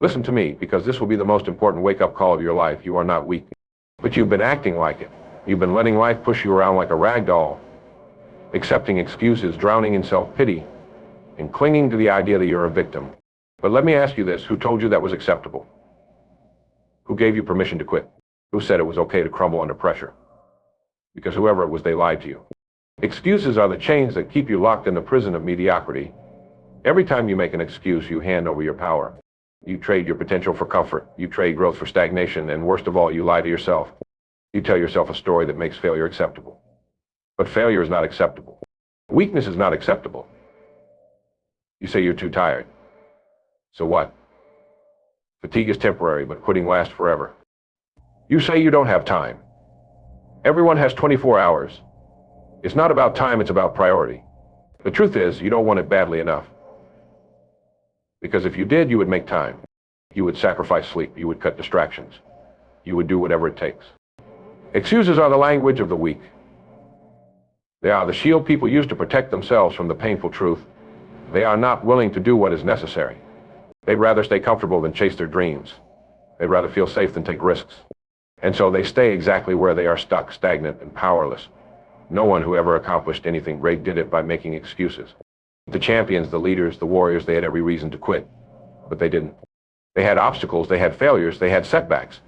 Listen to me, because this will be the most important wake-up call of your life. You are not weak, but you've been acting like it. You've been letting life push you around like a rag doll, accepting excuses, drowning in self-pity, and clinging to the idea that you're a victim. But let me ask you this, who told you that was acceptable? Who gave you permission to quit? Who said it was okay to crumble under pressure? Because whoever it was, they lied to you. Excuses are the chains that keep you locked in the prison of mediocrity. Every time you make an excuse, you hand over your power. You trade your potential for comfort. You trade growth for stagnation, and worst of all, you lie to yourself. You tell yourself a story that makes failure acceptable. But failure is not acceptable. Weakness is not acceptable. You say you're too tired. So what? Fatigue is temporary, but quitting lasts forever. You say you don't have time. Everyone has 24 hours. It's not about time, it's about priority. The truth is, you don't want it badly enough. Because if you did, you would make time. You would sacrifice sleep. You would cut distractions. You would do whatever it takes. Excuses are the language of the weak. They are the shield people use to protect themselves from the painful truth. They are not willing to do what is necessary. They'd rather stay comfortable than chase their dreams. They'd rather feel safe than take risks. And so they stay exactly where they are stuck, stagnant and powerless. No one who ever accomplished anything great did it by making excuses. The champions, the leaders, the warriors, they had every reason to quit, but they didn't. They had obstacles, they had failures, they had setbacks,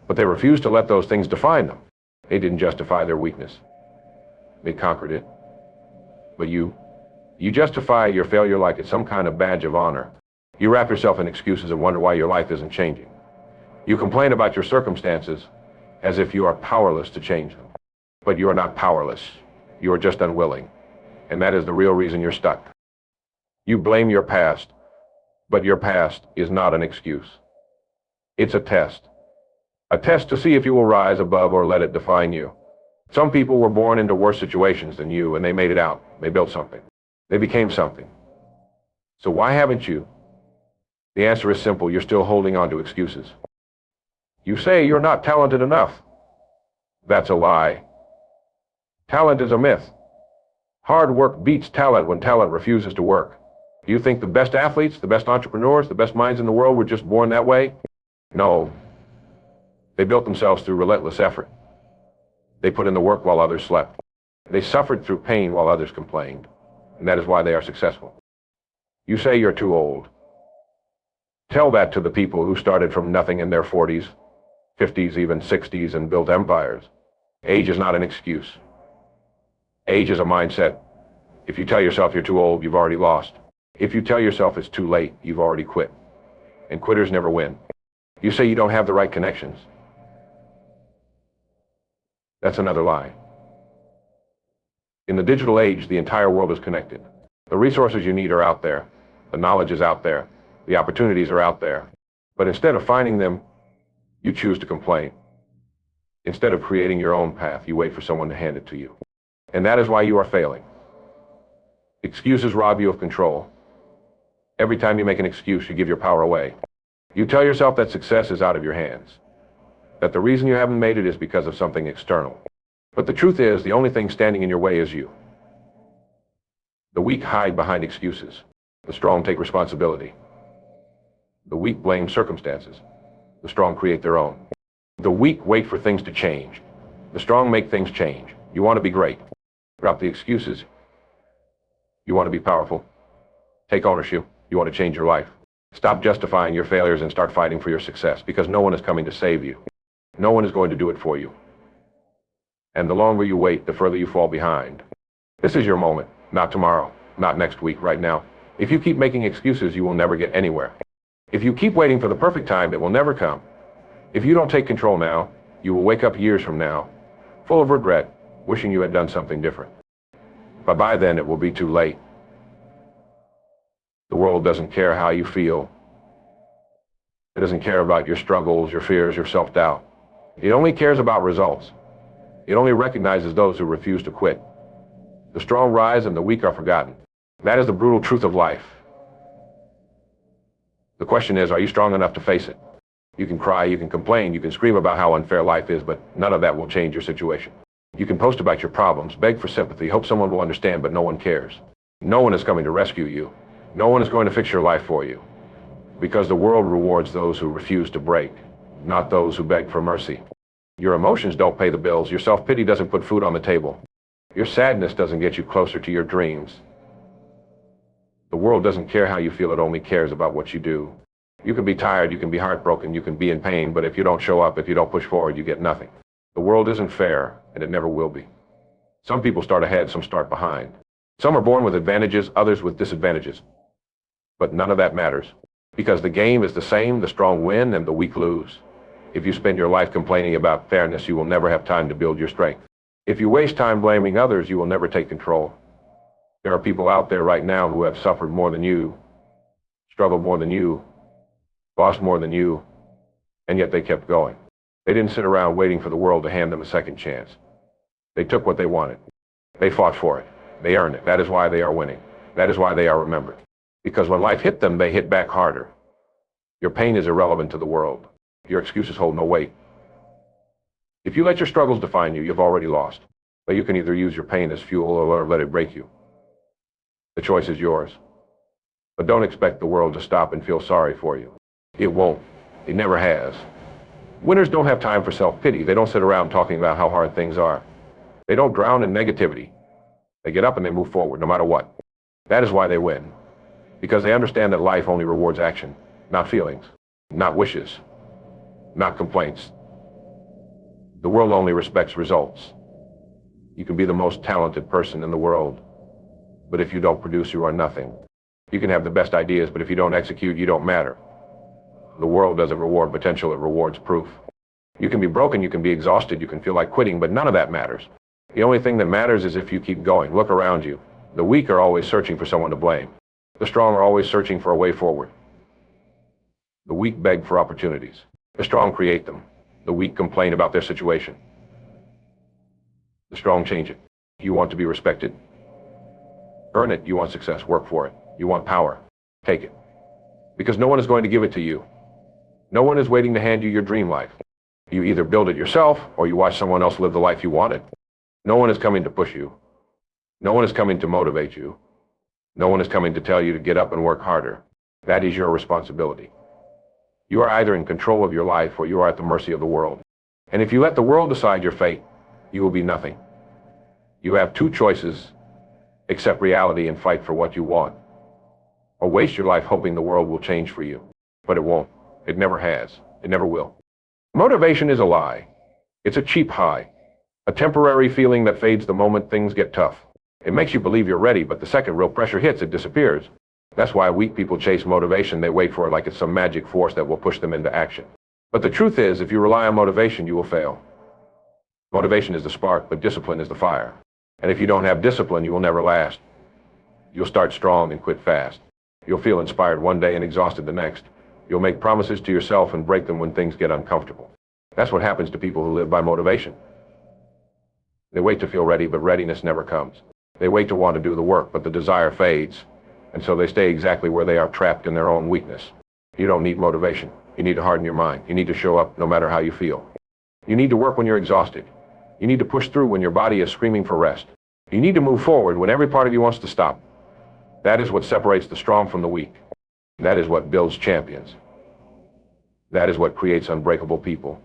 but they refused to let those things define them. They didn't justify their weakness. They conquered it. But you justify your failure like it's some kind of badge of honor. You wrap yourself in excuses and wonder why your life isn't changing. You complain about your circumstances as if you are powerless to change them. But you are not powerless. You are just unwilling. And that is the real reason you're stuck. You blame your past, but your past is not an excuse. It's a test. A test to see if you will rise above or let it define you. Some people were born into worse situations than you, and they made it out. They built something. They became something. So why haven't you? The answer is simple. You're still holding on to excuses. You say you're not talented enough. That's a lie. Talent is a myth. Hard work beats talent when talent refuses to work. Do you think the best athletes, the best entrepreneurs, the best minds in the world were just born that way? No. They built themselves through relentless effort. They put in the work while others slept. They suffered through pain while others complained. And that is why they are successful. You say you're too old. Tell that to the people who started from nothing in their 40s, 50s, even 60s, and built empires. Age is not an excuse. Age is a mindset. If you tell yourself you're too old, you've already lost. If you tell yourself it's too late, you've already quit. And quitters never win. You say you don't have the right connections. That's another lie. In the digital age, the entire world is connected. The resources you need are out there. The knowledge is out there. The opportunities are out there. But instead of finding them, you choose to complain. Instead of creating your own path, you wait for someone to hand it to you. And that is why you are failing. Excuses rob you of control. Every time you make an excuse, you give your power away. You tell yourself that success is out of your hands, that the reason you haven't made it is because of something external. But the truth is, the only thing standing in your way is you. The weak hide behind excuses. The strong take responsibility. The weak blame circumstances. The strong create their own. The weak wait for things to change. The strong make things change. You want to be great. Drop the excuses. You want to be powerful. Take ownership. You want to change your life. Stop justifying your failures and start fighting for your success, because no one is coming to save you. No one is going to do it for you. And the longer you wait, the further you fall behind. This is your moment, not tomorrow, not next week, right now. If you keep making excuses, you will never get anywhere. If you keep waiting for the perfect time, it will never come. If you don't take control now, you will wake up years from now, full of regret, wishing you had done something different. But by then, it will be too late. The world doesn't care how you feel. It doesn't care about your struggles, your fears, your self-doubt. It only cares about results. It only recognizes those who refuse to quit. The strong rise and the weak are forgotten. That is the brutal truth of life. The question is, are you strong enough to face it? You can cry, you can complain, you can scream about how unfair life is, but none of that will change your situation. You can post about your problems, beg for sympathy, hope someone will understand, but no one cares. No one is coming to rescue you. No one is going to fix your life for you. Because the world rewards those who refuse to break, not those who beg for mercy. Your emotions don't pay the bills. Your self-pity doesn't put food on the table. Your sadness doesn't get you closer to your dreams. The world doesn't care how you feel. It only cares about what you do. You can be tired, you can be heartbroken, you can be in pain, but if you don't show up, if you don't push forward, you get nothing. The world isn't fair, and it never will be. Some people start ahead, some start behind. Some are born with advantages, others with disadvantages. But none of that matters, because the game is the same. The strong win and the weak lose. If you spend your life complaining about fairness, you will never have time to build your strength. If you waste time blaming others, you will never take control. There are people out there right now who have suffered more than you, struggled more than you, lost more than you, and yet they kept going. They didn't sit around waiting for the world to hand them a second chance. They took what they wanted. They fought for it. They earned it. That is why they are winning. That is why they are remembered. Because when life hit them, they hit back harder. Your pain is irrelevant to the world. Your excuses hold no weight. If you let your struggles define you, you've already lost. But you can either use your pain as fuel or let it break you. The choice is yours. But don't expect the world to stop and feel sorry for you. It won't. It never has. Winners don't have time for self-pity. They don't sit around talking about how hard things are. They don't drown in negativity. They get up and they move forward, no matter what. That is why they win. Because they understand that life only rewards action, not feelings, not wishes, not complaints. The world only respects results. You can be the most talented person in the world, but if you don't produce, you are nothing. You can have the best ideas, but if you don't execute, you don't matter. The world doesn't reward potential, it rewards proof. You can be broken, you can be exhausted, you can feel like quitting, but none of that matters. The only thing that matters is if you keep going. Look around you. The weak are always searching for someone to blame. The strong are always searching for a way forward. The weak beg for opportunities. The strong create them. The weak complain about their situation. The strong change it. You want to be respected? Earn it. You want success? Work for it. You want power? Take it. Because no one is going to give it to you. No one is waiting to hand you your dream life. You either build it yourself or you watch someone else live the life you wanted. No one is coming to push you. No one is coming to motivate you. No one is coming to tell you to get up and work harder. That is your responsibility. You are either in control of your life or you are at the mercy of the world. And if you let the world decide your fate, you will be nothing. You have two choices: accept reality and fight for what you want, or waste your life hoping the world will change for you. But it won't. It never has. It never will. Motivation is a lie. It's a cheap high, a temporary feeling that fades the moment things get tough. It makes you believe you're ready, but the second real pressure hits, it disappears. That's why weak people chase motivation. They wait for it like it's some magic force that will push them into action. But the truth is, if you rely on motivation, you will fail. Motivation is the spark, but discipline is the fire. And if you don't have discipline, you will never last. You'll start strong and quit fast. You'll feel inspired one day and exhausted the next. You'll make promises to yourself and break them when things get uncomfortable. That's what happens to people who live by motivation. They wait to feel ready, but readiness never comes. They wait to want to do the work, but the desire fades. And so they stay exactly where they are, trapped in their own weakness. You don't need motivation. You need to harden your mind. You need to show up no matter how you feel. You need to work when you're exhausted. You need to push through when your body is screaming for rest. You need to move forward when every part of you wants to stop. That is what separates the strong from the weak. That is what builds champions. That is what creates unbreakable people.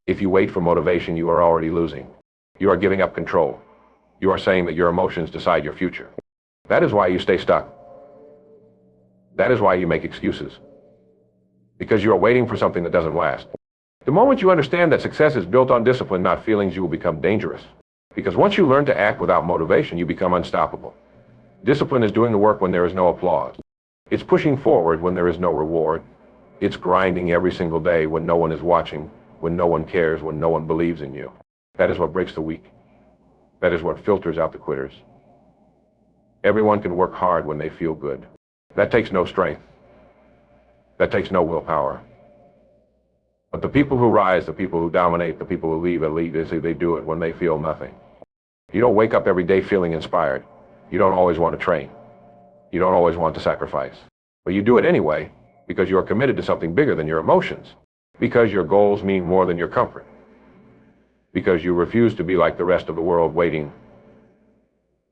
If you wait for motivation, you are already losing. You are giving up control. You are saying that your emotions decide your future. That is why you stay stuck. That is why you make excuses. Because you are waiting for something that doesn't last. The moment you understand that success is built on discipline, not feelings, you will become dangerous. Because once you learn to act without motivation, you become unstoppable. Discipline is doing the work when there is no applause. It's pushing forward when there is no reward. It's grinding every single day when no one is watching, when no one cares, when no one believes in you. That is what breaks the weak. That is what filters out the quitters. Everyone can work hard when they feel good. That takes no strength. That takes no willpower. But the people who rise, the people who dominate, the people who leave elite, they do it when they feel nothing. You don't wake up every day feeling inspired. You don't always want to train. You don't always want to sacrifice. But you do it anyway because you are committed to something bigger than your emotions. Because your goals mean more than your comfort. Because you refuse to be like the rest of the world, waiting,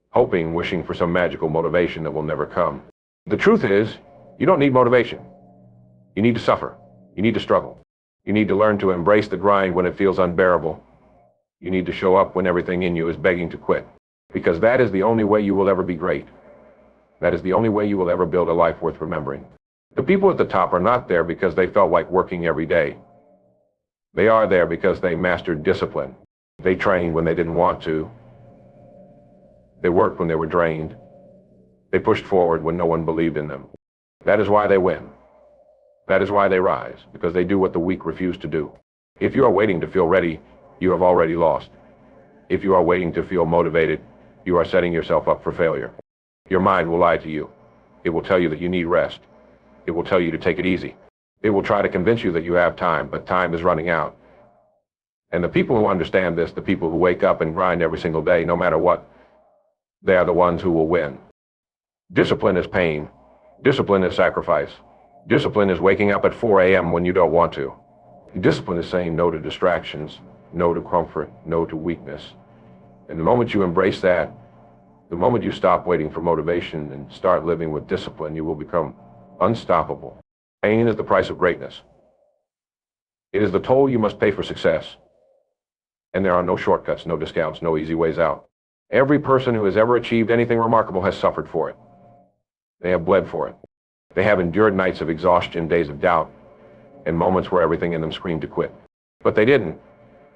hoping, wishing for some magical motivation that will never come. The truth is, You don't need motivation. You need to suffer. You need to struggle. You need to learn to embrace the grind when it feels unbearable. You need to show up when everything in you is begging to quit. Because that is the only way you will ever be great. That is the only way you will ever build a life worth remembering. The people at the top are not there because they felt like working every day. They are there because they mastered discipline. They trained when they didn't want to. They worked when they were drained. They pushed forward when no one believed in them. That is why they win. That is why they rise, because they do what the weak refuse to do. If you are waiting to feel ready, you have already lost. If you are waiting to feel motivated, you are setting yourself up for failure. Your mind will lie to you. It will tell you that you need rest. It will tell you to take it easy. It will try to convince you that you have time, but time is running out. And the people who understand this, the people who wake up and grind every single day, no matter what, they are the ones who will win. Discipline is pain. Discipline is sacrifice. Discipline is waking up at 4 a.m. when you don't want to. Discipline is saying no to distractions, no to comfort, no to weakness. And the moment you embrace that, the moment you stop waiting for motivation and start living with discipline, you will become unstoppable. Pain is the price of greatness. It is the toll you must pay for success. And there are no shortcuts, no discounts, no easy ways out. Every person who has ever achieved anything remarkable has suffered for it. They have bled for it. They have endured nights of exhaustion, days of doubt, and moments where everything in them screamed to quit. But they didn't,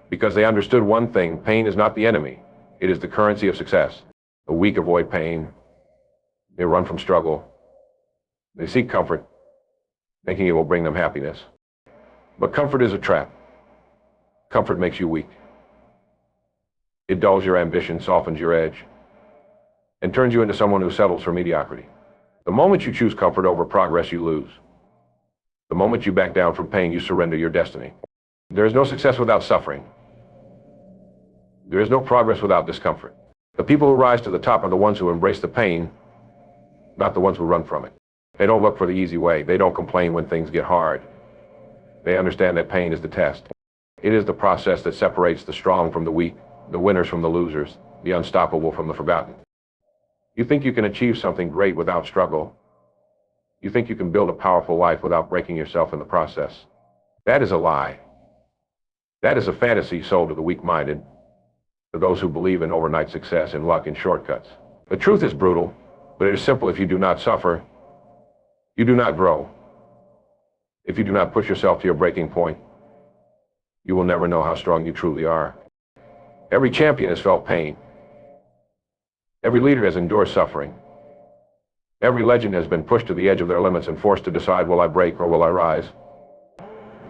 because they understood one thing: pain is not the enemy. It is the currency of success. The weak avoid pain. They run from struggle. They seek comfort, thinking it will bring them happiness. But comfort is a trap. Comfort makes you weak. It dulls your ambition, softens your edge, and turns you into someone who settles for mediocrity. The moment you choose comfort over progress, you lose. The moment you back down from pain, you surrender your destiny. There is no success without suffering. There is no progress without discomfort. The people who rise to the top are the ones who embrace the pain, not the ones who run from it. They don't look for the easy way. They don't complain when things get hard. They understand that pain is the test. It is the process that separates the strong from the weak, the winners from the losers, the unstoppable from the forgotten. You think you can achieve something great without struggle. You think you can build a powerful life without breaking yourself in the process. That is a lie. That is a fantasy sold to the weak-minded, to those who believe in overnight success, in luck, and shortcuts. The truth is brutal, but it is simple. If you do not suffer, you do not grow. If you do not push yourself to your breaking point, you will never know how strong you truly are. Every champion has felt pain. Every leader has endured suffering. Every legend has been pushed to the edge of their limits and forced to decide, will I break or will I rise?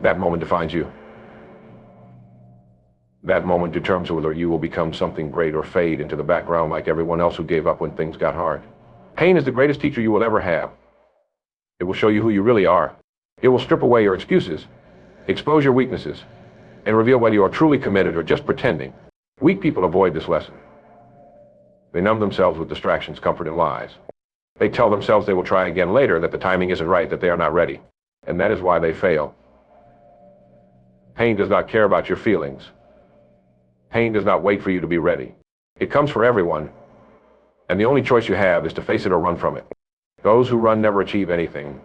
That moment defines you. That moment determines whether you will become something great or fade into the background like everyone else who gave up when things got hard. Pain is the greatest teacher you will ever have. It will show you who you really are. It will strip away your excuses, expose your weaknesses, and reveal whether you are truly committed or just pretending. Weak people avoid this lesson. They numb themselves with distractions, comfort, and lies. They tell themselves they will try again later, that the timing isn't right, that they are not ready. And that is why they fail. Pain does not care about your feelings. Pain does not wait for you to be ready. It comes for everyone, and the only choice you have is to face it or run from it. Those who run never achieve anything.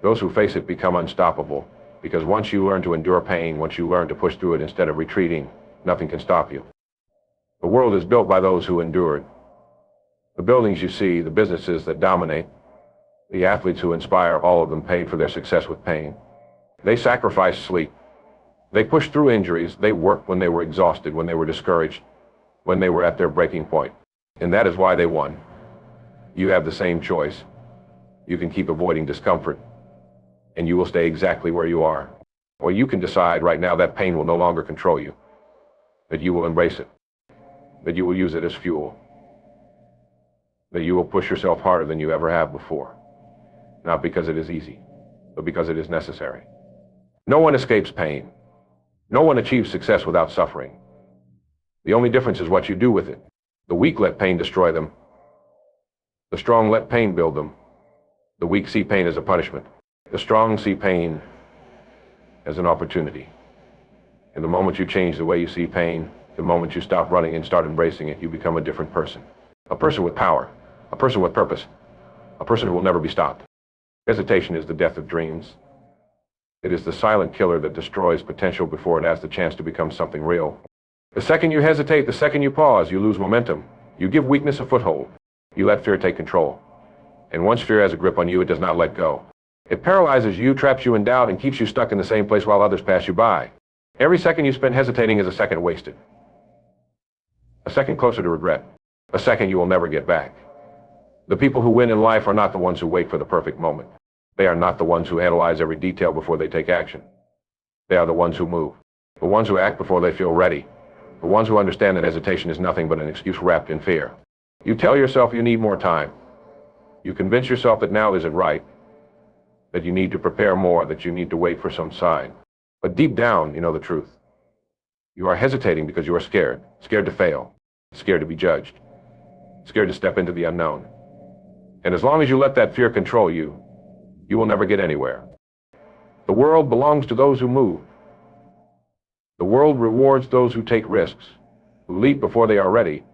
Those who face it become unstoppable, because once you learn to endure pain, once you learn to push through it instead of retreating, nothing can stop you. The world is built by those who endured. The buildings you see, the businesses that dominate, the athletes who inspire, all of them paid for their success with pain. They sacrificed sleep. They pushed through injuries. They worked when they were exhausted, when they were discouraged, when they were at their breaking point. And that is why they won. You have the same choice. You can keep avoiding discomfort, and you will stay exactly where you are. Or you can decide right now that pain will no longer control you, that you will embrace it, that you will use it as fuel, that you will push yourself harder than you ever have before, not because it is easy, but because it is necessary. No one escapes pain. No one achieves success without suffering. The only difference is what you do with it. The weak let pain destroy them. The strong let pain build them. The weak see pain as a punishment. The strong see pain as an opportunity. And the moment you change the way you see pain, the moment you stop running and start embracing it, you become a different person. A person with power. A person with purpose. A person who will never be stopped. Hesitation is the death of dreams. It is the silent killer that destroys potential before it has the chance to become something real. The second you hesitate, the second you pause, you lose momentum. You give weakness a foothold. You let fear take control. And once fear has a grip on you, it does not let go. It paralyzes you, traps you in doubt, and keeps you stuck in the same place while others pass you by. Every second you spend hesitating is a second wasted. A second closer to regret. A second you will never get back. The people who win in life are not the ones who wait for the perfect moment. They are not the ones who analyze every detail before they take action. They are the ones who move. The ones who act before they feel ready. The ones who understand that hesitation is nothing but an excuse wrapped in fear. You tell yourself you need more time. You convince yourself that now isn't right, that you need to prepare more, that you need to wait for some sign. But deep down, you know the truth. You are hesitating because you are scared. Scared to fail. Scared to be judged. Scared to step into the unknown. And as long as you let that fear control you, you will never get anywhere. The world belongs to those who move. The world rewards those who take risks, who leap before they are ready,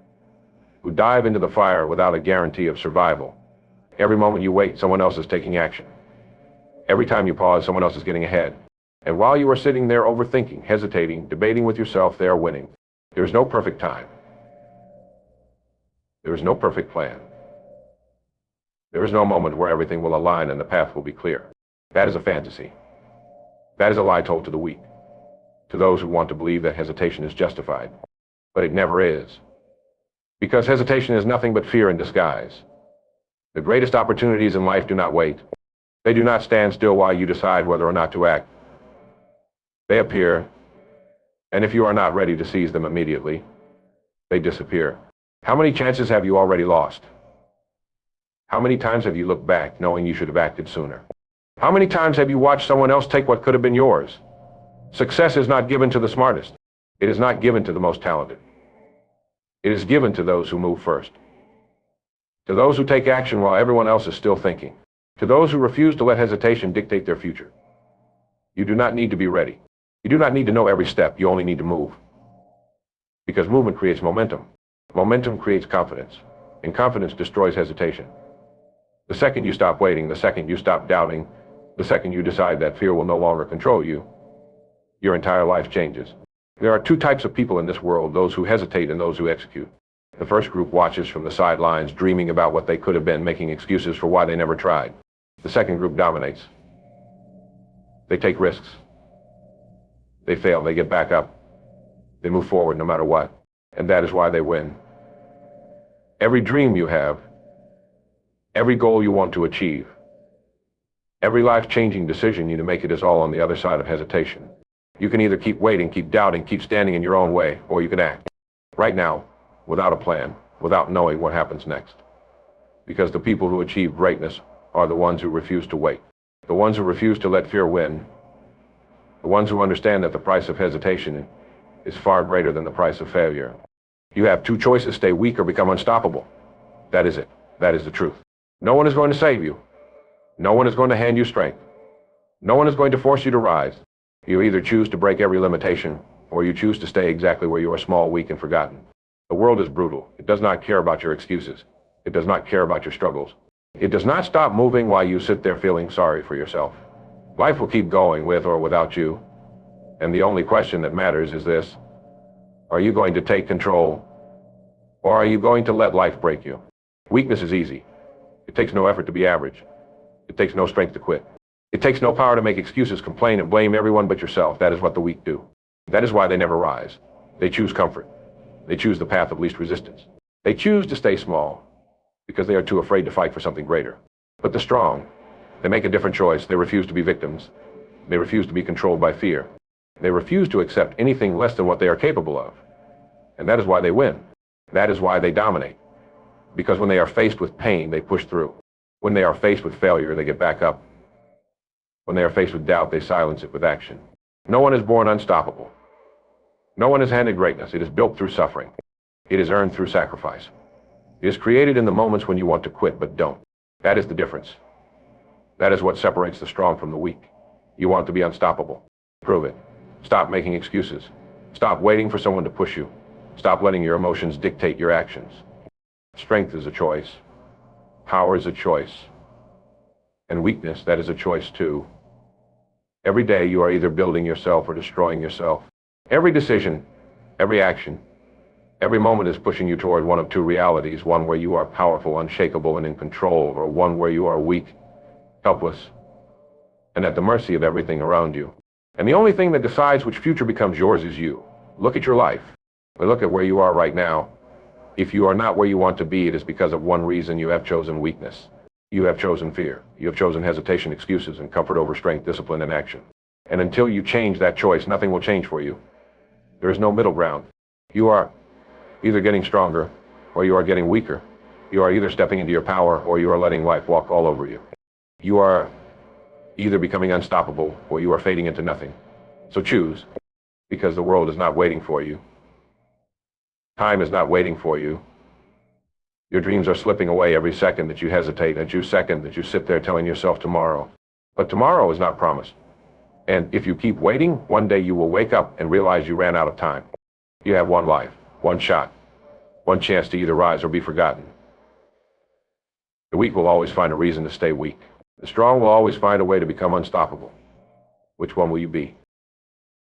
who dive into the fire without a guarantee of survival. Every moment you wait, someone else is taking action. Every time you pause, someone else is getting ahead. And while you are sitting there overthinking, hesitating, debating with yourself, they are winning. There is no perfect time. There is no perfect plan. There is no moment where everything will align and the path will be clear. That is a fantasy. That is a lie told to the weak, to those who want to believe that hesitation is justified. But it never is. Because hesitation is nothing but fear in disguise. The greatest opportunities in life do not wait. They do not stand still while you decide whether or not to act. They appear, and if you are not ready to seize them immediately, they disappear. How many chances have you already lost? How many times have you looked back knowing you should have acted sooner? How many times have you watched someone else take what could have been yours? Success is not given to the smartest. It is not given to the most talented. It is given to those who move first. To those who take action while everyone else is still thinking. To those who refuse to let hesitation dictate their future. You do not need to be ready. You do not need to know every step. You only need to move. Because movement creates momentum. Momentum creates confidence. And confidence destroys hesitation. The second you stop waiting, the second you stop doubting, the second you decide that fear will no longer control you, your entire life changes. There are two types of people in this world, those who hesitate and those who execute. The first group watches from the sidelines, dreaming about what they could have been, making excuses for why they never tried. The second group dominates. They take risks. They fail, they get back up. They move forward no matter what. And that is why they win. Every dream you have, every goal you want to achieve, every life-changing decision you need to make, it is all on the other side of hesitation. You can either keep waiting, keep doubting, keep standing in your own way, or you can act. Right now, without a plan, without knowing what happens next. Because the people who achieve greatness are the ones who refuse to wait. The ones who refuse to let fear win. The ones who understand that the price of hesitation is far greater than the price of failure. You have two choices: stay weak or become unstoppable. That is it. That is the truth. No one is going to save you. No one is going to hand you strength. No one is going to force you to rise. You either choose to break every limitation, or you choose to stay exactly where you are, small, weak, and forgotten. The world is brutal. It does not care about your excuses. It does not care about your struggles. It does not stop moving while you sit there feeling sorry for yourself. Life will keep going with or without you. And the only question that matters is this: are you going to take control, or are you going to let life break you? Weakness is easy. It takes no effort to be average. It takes no strength to quit. It takes no power to make excuses, complain, and blame everyone but yourself. That is what the weak do. That is why they never rise. They choose comfort. They choose the path of least resistance. They choose to stay small because they are too afraid to fight for something greater. But the strong, they make a different choice. They refuse to be victims. They refuse to be controlled by fear. They refuse to accept anything less than what they are capable of. And that is why they win. That is why they dominate. Because when they are faced with pain, they push through. When they are faced with failure, they get back up. When they are faced with doubt, they silence it with action. No one is born unstoppable. No one is handed greatness. It is built through suffering. It is earned through sacrifice. It is created in the moments when you want to quit but don't. That is the difference. That is what separates the strong from the weak. You want to be unstoppable. Prove it. Stop making excuses. Stop waiting for someone to push you. Stop letting your emotions dictate your actions. Strength is a choice. Power is a choice. And weakness, that is a choice too. Every day you are either building yourself or destroying yourself. Every decision, every action, every moment is pushing you toward one of two realities, one where you are powerful, unshakable, and in control, or one where you are weak, helpless, and at the mercy of everything around you. And the only thing that decides which future becomes yours is you. Look at your life. Look at where you are right now. If you are not where you want to be, it is because of one reason: you have chosen weakness. You have chosen fear. You have chosen hesitation, excuses, and comfort over strength, discipline, and action. And until you change that choice, nothing will change for you. There is no middle ground. You are either getting stronger or you are getting weaker. You are either stepping into your power or you are letting life walk all over you. You are either becoming unstoppable or you are fading into nothing. So choose, because the world is not waiting for you. Time is not waiting for you. Your dreams are slipping away every second that you hesitate, every second that you sit there telling yourself tomorrow. But tomorrow is not promised. And if you keep waiting, one day you will wake up and realize you ran out of time. You have one life, one shot, one chance to either rise or be forgotten. The weak will always find a reason to stay weak. The strong will always find a way to become unstoppable. Which one will you be?